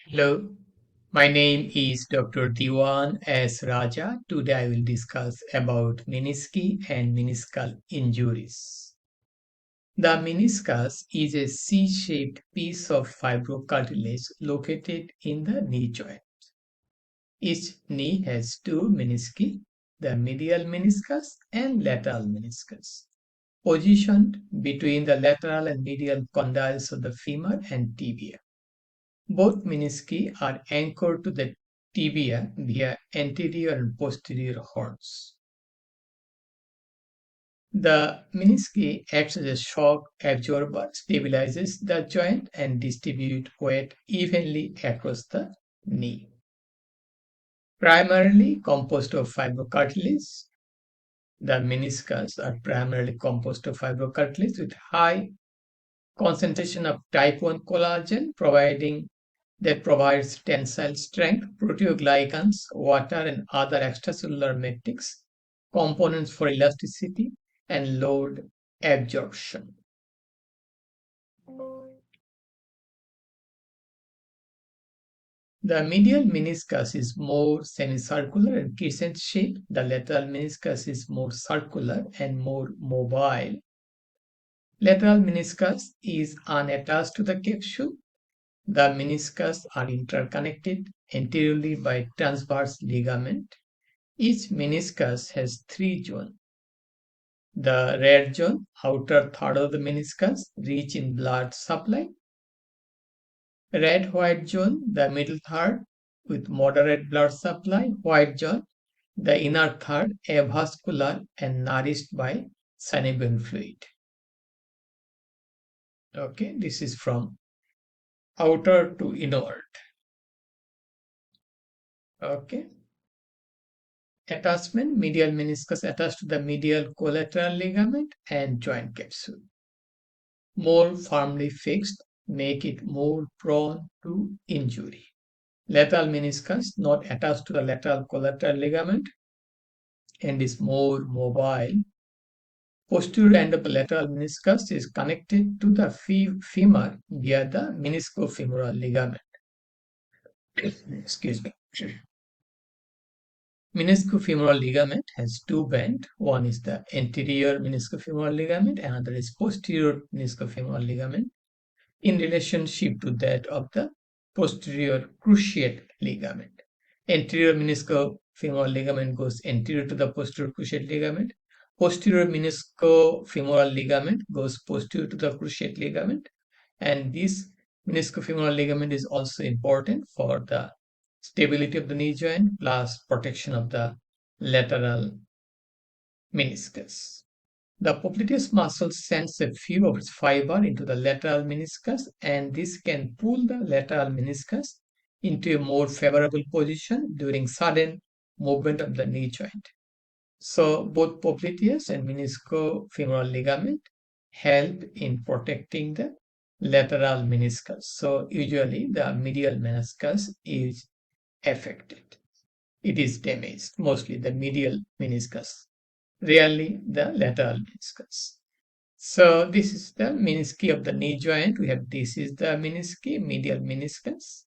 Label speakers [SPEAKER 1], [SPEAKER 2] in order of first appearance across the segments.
[SPEAKER 1] Hello, my name is Dr. Dewan S. Raja. Today I will discuss about menisci and meniscal injuries. The meniscus is a C-shaped piece of fibrocartilage located in the knee joint. Each knee has two menisci, the medial meniscus and lateral meniscus, positioned between the lateral and medial condyles of the femur and tibia. Both menisci are anchored to the tibia via anterior and posterior horns. The menisci acts as a shock absorber, stabilizes the joint, and distribute weight evenly across the knee. Primarily composed of fibrocartilage, the meniscus are primarily composed of fibrocartilage with high concentration of type 1 collagen, that provides tensile strength, proteoglycans, water, and other extracellular matrix components for elasticity and load absorption. The medial meniscus is more semicircular and crescent shaped. The lateral meniscus is more circular and more mobile. Lateral meniscus is unattached to the capsule. The meniscus are interconnected anteriorly by transverse ligament. Each meniscus has three zones. The red zone, outer third of the meniscus, rich in blood supply. Red-white zone, the middle third, with moderate blood supply. White zone, the inner third, avascular and nourished by synovial fluid. Okay, this is from outer to inward. Okay. Attachment, medial meniscus attached to the medial collateral ligament and joint capsule. More firmly fixed, make it more prone to injury. Lateral meniscus not attached to the lateral collateral ligament and is more mobile. Posterior end of the lateral meniscus is connected to the femur via the meniscofemoral ligament. Excuse me. Meniscofemoral ligament has two bends. One is the anterior meniscofemoral ligament, another is posterior meniscofemoral ligament in relationship to that of the posterior cruciate ligament. Anterior meniscofemoral ligament goes anterior to the posterior cruciate ligament. Posterior meniscofemoral ligament goes posterior to the cruciate ligament. And this meniscofemoral ligament is also important for the stability of the knee joint plus protection of the lateral meniscus. The popliteus muscle sends a few of its fiber into the lateral meniscus, and this can pull the lateral meniscus into a more favorable position during sudden movement of the knee joint. So both popliteus and meniscofemoral ligament help in protecting the lateral meniscus. So usually the medial meniscus is affected. It is damaged, mostly the medial meniscus, rarely the lateral meniscus. So this is the menisci of the knee joint. We have this is the menisci, medial meniscus.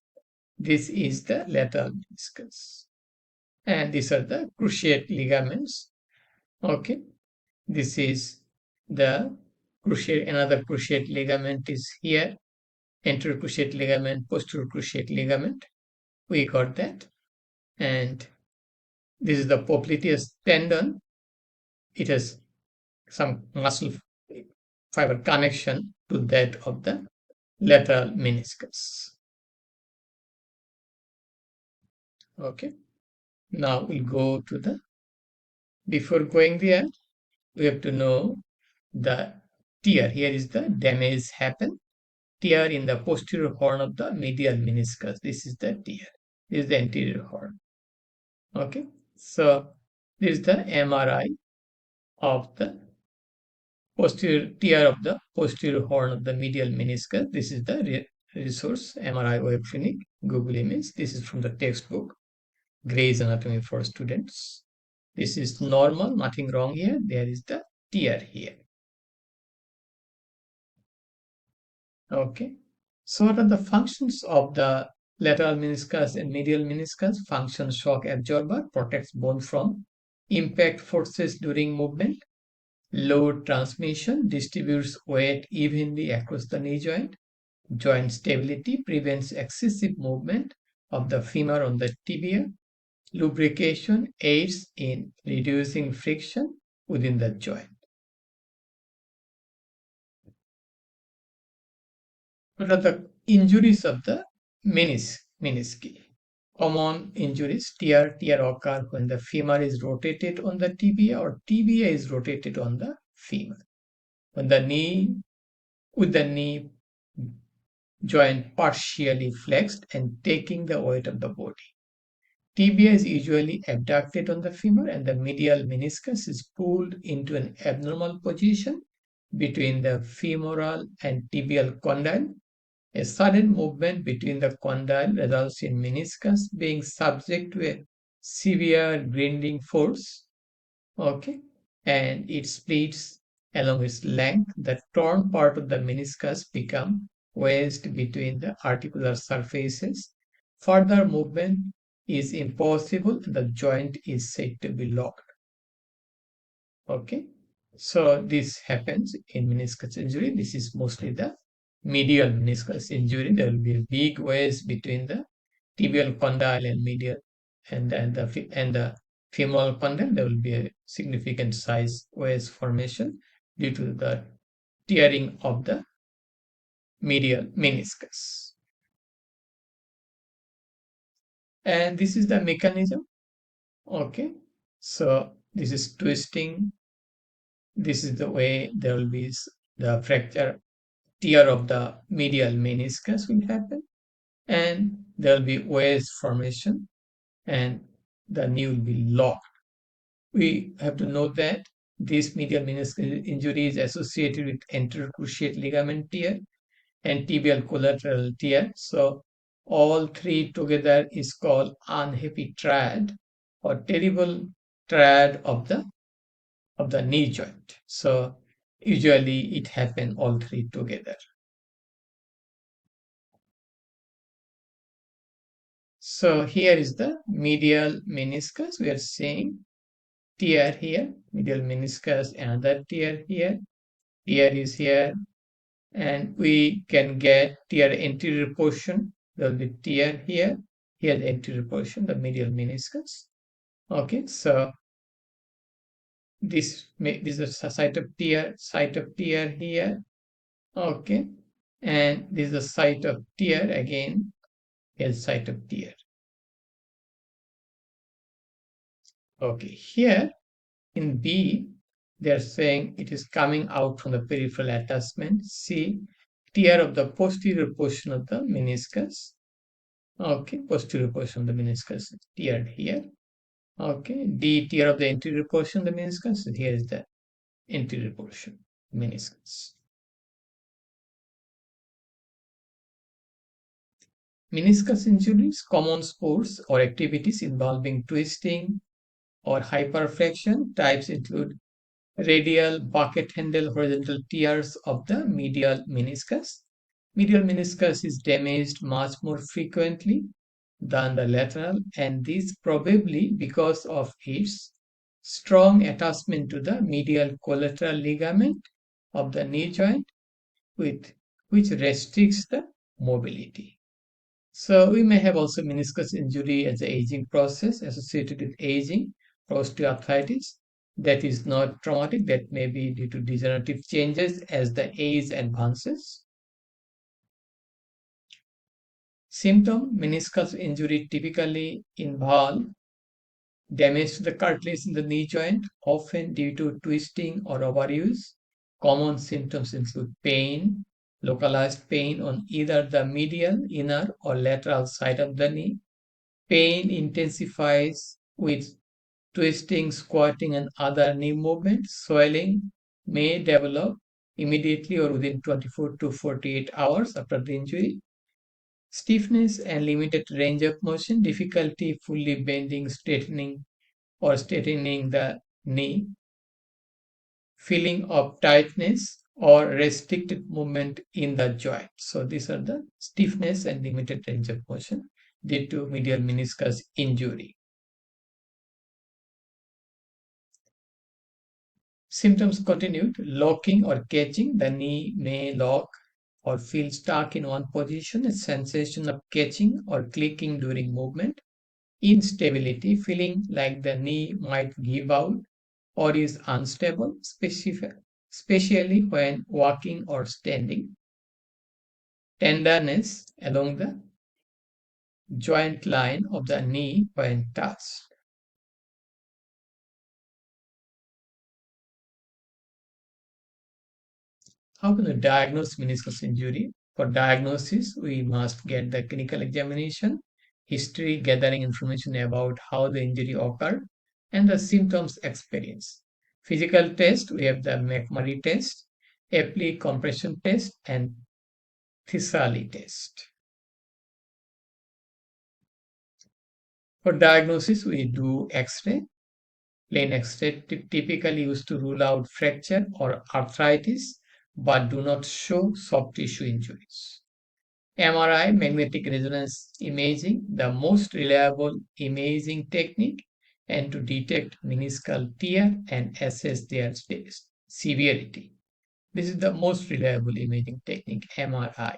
[SPEAKER 1] This is the lateral meniscus. And these are the cruciate ligaments. Okay. This is the cruciate, another cruciate ligament is here. Anterior cruciate ligament, posterior cruciate ligament. We got that. And this is the popliteus tendon. It has some muscle fiber connection to that of the lateral meniscus. Okay. Now we'll go to the, before going there, we have to know the tear. Here is the damage happen. Tear in the posterior horn of the medial meniscus. This is the tear. This is the anterior horn. Okay. So this is the MRI of the posterior tear of the posterior horn of the medial meniscus. This is the resource MRI web clinic, Google image. This is from the textbook, Gray's Anatomy for Students. This is normal, nothing wrong here. There is the tear here. Okay. So what are the functions of the Lateral meniscus and medial meniscus function shock absorber, protects bone from impact forces during movement. Load transmission distributes weight evenly across the knee joint. Joint stability prevents excessive movement of the femur on the tibia. Lubrication aids in reducing friction within the joint. What are the injuries of the menisci? Common injuries, tear occur when the femur is rotated on the tibia or tibia is rotated on the femur. When the knee, with the knee joint partially flexed and taking the weight of the body. Tibia is usually abducted on the femur and the medial meniscus is pulled into an abnormal position between the femoral and tibial condyle. A sudden movement between the condyle results in meniscus being subject to a severe grinding force, okay, and it splits along its length. The torn part of the meniscus becomes wedged between the articular surfaces. Further movement is impossible and the joint is said to be locked. Okay, so this happens in meniscus injury. This is mostly the medial meniscus injury. There will be a big wedge between the tibial condyle and medial and the femoral condyle. There will be a significant size wedge formation due to the tearing of the medial meniscus. And this is the mechanism. Okay, so this is twisting. This is the way there will be the fracture, tear of the medial meniscus will happen, and there will be wedge formation, and the knee will be locked. We have to note that this medial meniscus injury is associated with anterior cruciate ligament tear and tibial collateral tear. So all three together is called unhappy triad or terrible triad of the knee joint. So usually it happens all three together. So here is the medial meniscus. We are seeing tear here, medial meniscus, another tear here, tear is here, and we can get tear anterior portion. There will be tear here, here the anterior portion, the medial meniscus. Okay, so this is the site of tear here. Okay, and this is the site of tear again. Here's site of tear. Okay, here in B, they are saying it is coming out from the peripheral attachment. C, tear of the posterior portion of the meniscus. Okay, posterior portion of the meniscus teared here. Okay, D, tear of the anterior portion of the meniscus. Here is the anterior portion meniscus. Meniscus injuries, common sports or activities involving twisting or hyperflexion. Types include radial bucket handle horizontal tears of the medial meniscus. Medial meniscus is damaged much more frequently than the lateral, and this probably because of its strong attachment to the medial collateral ligament of the knee joint, which restricts the mobility. So we may have also meniscus injury as the aging process associated with aging, osteoarthritis. That is not traumatic, that may be due to degenerative changes as the age advances. Symptom, meniscus injury typically involve damage to the cartilage in the knee joint, often due to twisting or overuse. Common symptoms include pain, localized pain on either the medial, inner, or lateral side of the knee. Pain intensifies with twisting, squatting, and other knee movements. Swelling may develop immediately or within 24 to 48 hours after the injury. Stiffness and limited range of motion, difficulty fully bending, straightening, or straightening the knee. Feeling of tightness or restricted movement in the joint. So these are the stiffness and limited range of motion due to medial meniscus injury. Symptoms continued: locking or catching. The knee may lock or feel stuck in one position, a sensation of catching or clicking during movement, instability, feeling like the knee might give out or is unstable, especially when walking or standing, tenderness along the joint line of the knee when touched. How can we diagnose meniscus injury? For diagnosis, we must get the clinical examination, history, gathering information about how the injury occurred, and the symptoms experienced. Physical test, we have the McMurray test, Epley compression test, and Thissali test. For diagnosis, we do X-ray. Plain X-ray typically used to rule out fracture or arthritis, but do not show soft tissue injuries. MRI, magnetic resonance imaging, the most reliable imaging technique, and to detect meniscal tear and assess their severity. This is the most reliable imaging technique, MRI.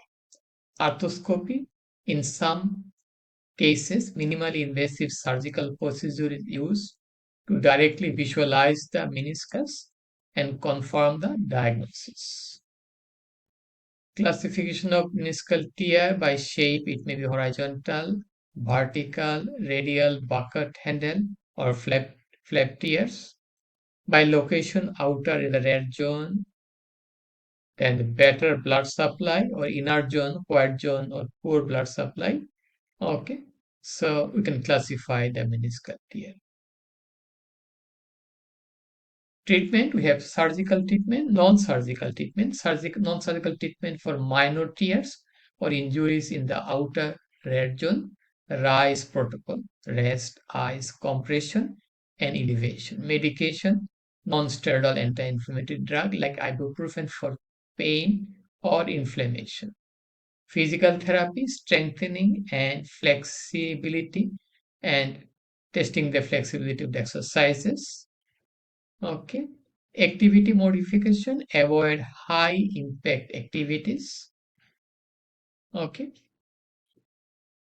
[SPEAKER 1] Arthroscopy, in some cases, minimally invasive surgical procedure is used to directly visualize the meniscus and confirm the diagnosis. Classification of meniscal tear by shape: it may be horizontal, vertical, radial, bucket handle, or flap tears. By location: outer in the red zone, then better blood supply, or inner zone, white zone, or poor blood supply. Okay, so we can classify the meniscal tear. Treatment, we have surgical treatment, non-surgical treatment. Non-surgical treatment for minor tears or injuries in the outer red zone. RICE protocol: rest, ice, compression, and elevation. Medication: non-steroidal anti-inflammatory drug like ibuprofen for pain or inflammation. Physical therapy: strengthening and flexibility, and testing the flexibility of the exercises. Okay. Activity modification: avoid high impact activities. Okay.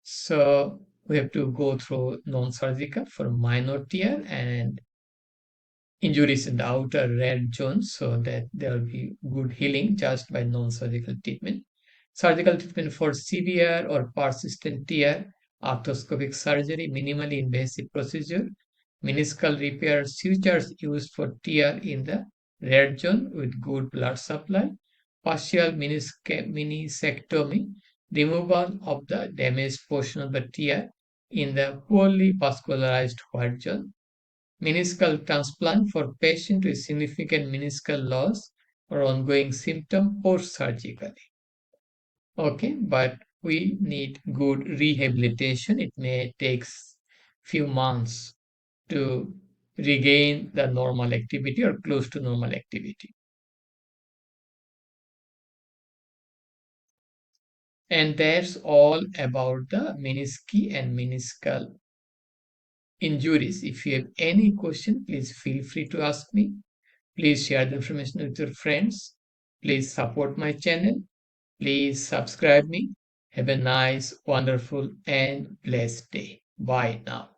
[SPEAKER 1] So we have to go through non-surgical for minor tear and injuries in the outer red zone, so that there will be good healing just by non-surgical treatment. Surgical treatment for severe or persistent tear: arthroscopic surgery, minimally invasive procedure, meniscal repair, sutures used for tear in the red zone with good blood supply, partial meniscectomy, removal of the damaged portion of the tear in the poorly vascularized white zone, meniscal transplant for patient with significant meniscal loss or ongoing symptom post-surgically. Okay, but we need good rehabilitation. It may take few months to regain the normal activity or close to normal activity. And that's all about the menisci and meniscal injuries. If you have any question, please feel free to ask me. Please share the information with your friends. Please support my channel. Please subscribe me. Have a nice, wonderful, and blessed day. Bye now.